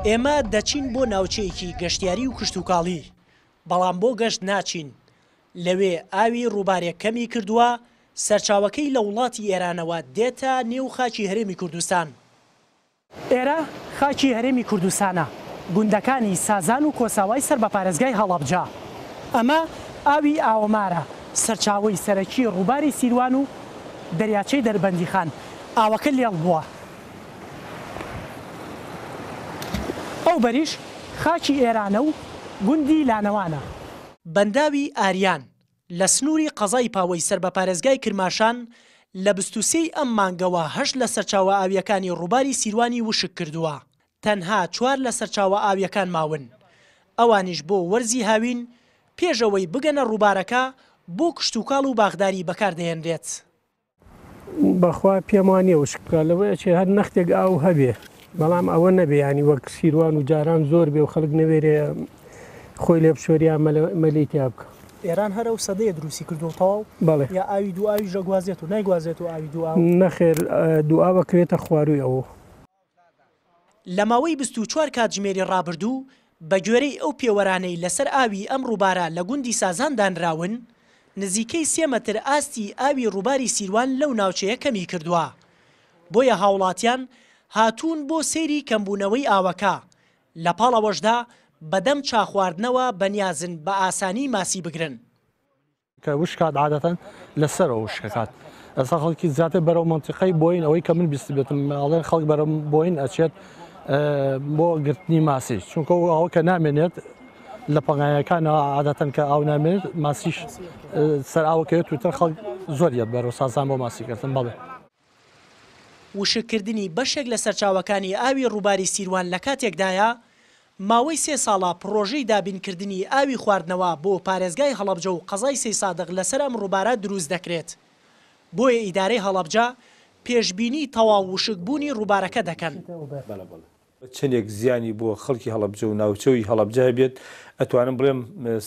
ئێمە دەچین بۆ ناوچەیەکی گەشتیاری و کشتوکاڵی، بەڵام بۆ گەشت ناچین. لەوێ ئاوی ڕووبارێک کەمی کردووە، سەرچاوەکەی لە وڵاتی ئێرانەوە دێتە نێو خاکی هەرێمی کوردستان. ئێرە خاکی هەرێمی کوردستانە، گوندەکانی سازان و کۆساوای سەر بە پارێزگای هەڵەبجە. ئەمە ئاوی ئاوەمارە، سەرچاوەی سەرەکی ڕووباری سیروان و دەریاچەی دەربەندیخان. ئاوەکە لێڵ بووە. ئەو بەریش خاکی ئێرانە و گوندی لانەوانە. بەنداوی ئاریان لە سنووری قەزای پاوەی سەر بە پارێزگای کرماشان لە 23 ئەم مانگەوە 8 لە سەرچاوە ئاویەکانی ڕووباری سیروانی وشک کردووە. تەنها 4 لە سەرچاوە ئاویەکان ماون. ئەوانیش بۆ وەرزی هاوین پێشەوەی بگەنە ڕووبارەکە بۆ کشتوکاڵ و باغداری بەکاردەهێنرێت. بەخوا پێم وانییە وشکە لەوەیە چێ هەر نەختێک ئاو هەبێ، بەڵام ئەوە نەبێ، ینی وەک سیروان و جاران زۆر بێ و خەڵک نەوێرێ خۆی لێ بشۆریان مەلەی تیا بکە. ئێران هەرە و سەدەیە دروستی کردوتەوە. بەڵێ یا ئاوی دوو ئاوی ژەگوازێت و نایگوازێت و ئاوی دوو ئاو نەخێر دوئا بکرێتە خواروی ئەوە. لە ماوەی 24 کاتژمێری ڕابردوو بە گوێرەی ئەو پێوەرانەی لەسەر ئاوی ئەم ڕووبارە لە گوندی سازان دانراون، نزیکەی 3 مەتر ئاستی ئاوی ڕووباری سیروان لەو ناوچەیە کەمی کردووە. بۆیە هاوڵاتیان هاتوون بۆ سەیری کەمبوونەوەی ئاوەکە. لە پاڵەوەشدا بەدەم چاخواردنەوە بەنیازن بە ئاسانی ماسی بگرن. کە وشکات عادەتەن لەسەرەوە وشکەکات. ئەسا خەڵکی زیاتر بەرەو منتیقەی بۆین ئەوەی کە من بیست بێتم ئەڵێن خەڵک بەرەو بۆین ئەچێت بۆ گرتنی ماسی، چونکە ئەوە کە نامێنێت لە پەنگایەکانەوە عادەتەن کە ئاو نامێنێت ماسیش سەر ئاوەکەوێت وتر خەڵک زۆریت بەرەو سازان بۆ ماسیکردن. بەڵێ وشکردنی بەشێک لە سەرچاوەکانی ئاوی ڕووباری سیروان لە کاتێکدایە ماوەی 3 ساڵە پرۆژەی دابینکردنی ئاوی خواردنەوە بۆ پارێزگای هەڵەبجە و قەزای سەی سادق لەسەر ئەم ڕووبارە دروست دەکرێت. بۆیە ئیدارەی هەڵەبجە پێشبینی تەواو وشکبوونی ڕووبارەکە دەکەن. چندێک زیانی بۆ خەڵکی هەڵەبجە و ناوچەوی هەڵەبجە بێت، ئەتوانم بڵێم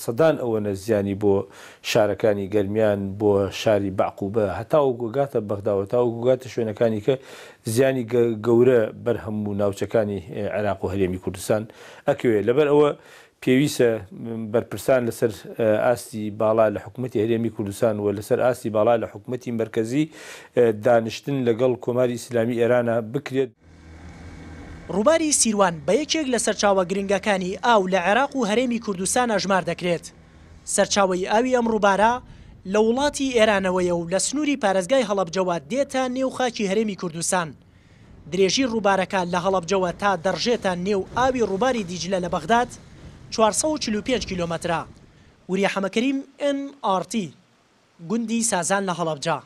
سەدان ئەوەنە زیانی بۆ شارەکانی گەرمیان، بۆ شاری بەعقوبە، هەتا و گۆگاتە بەغداوە تا و گۆگاتە شوێنەکانی کە زیانی گەورە بەرهەم و ناوچەکانی عێراق و هەرێمی کوردستان ئەکەوێت. لەبەر ئەوە پێویستە بەرپرسان لەسەر ئاستی باڵا لە حکوومەتی هەرێمی کوردستان و لەسەر ئاستی باڵا لە حکوومەتی مەرکەزی دانیشتن لەگەڵ کۆماری ئیسلامی ئێرانە بکرێت. ڕووباری سیروان بە یەکێک لە سەرچاوە گرنگەکانی ئاو لە عێراق و هەرێمی کوردستان ئەژمار دەکرێت. سەرچاوەی ئاوی ئەم ڕووبارە لە وڵاتی ئێرانەوەیە و لە سنووری پارێزگای هەڵەبجەوە دێتە نێو خاکی هەرێمی کوردستان. درێژی ڕووبارەکە لە هەڵەبجەوە تا دەڕژێتە نێو ئاوی ڕووباری دیجلە لە بەغداد 445 کیلۆمەترە. وریە حەمەکەریم NRT گوندی سازان لە هەڵەبجە.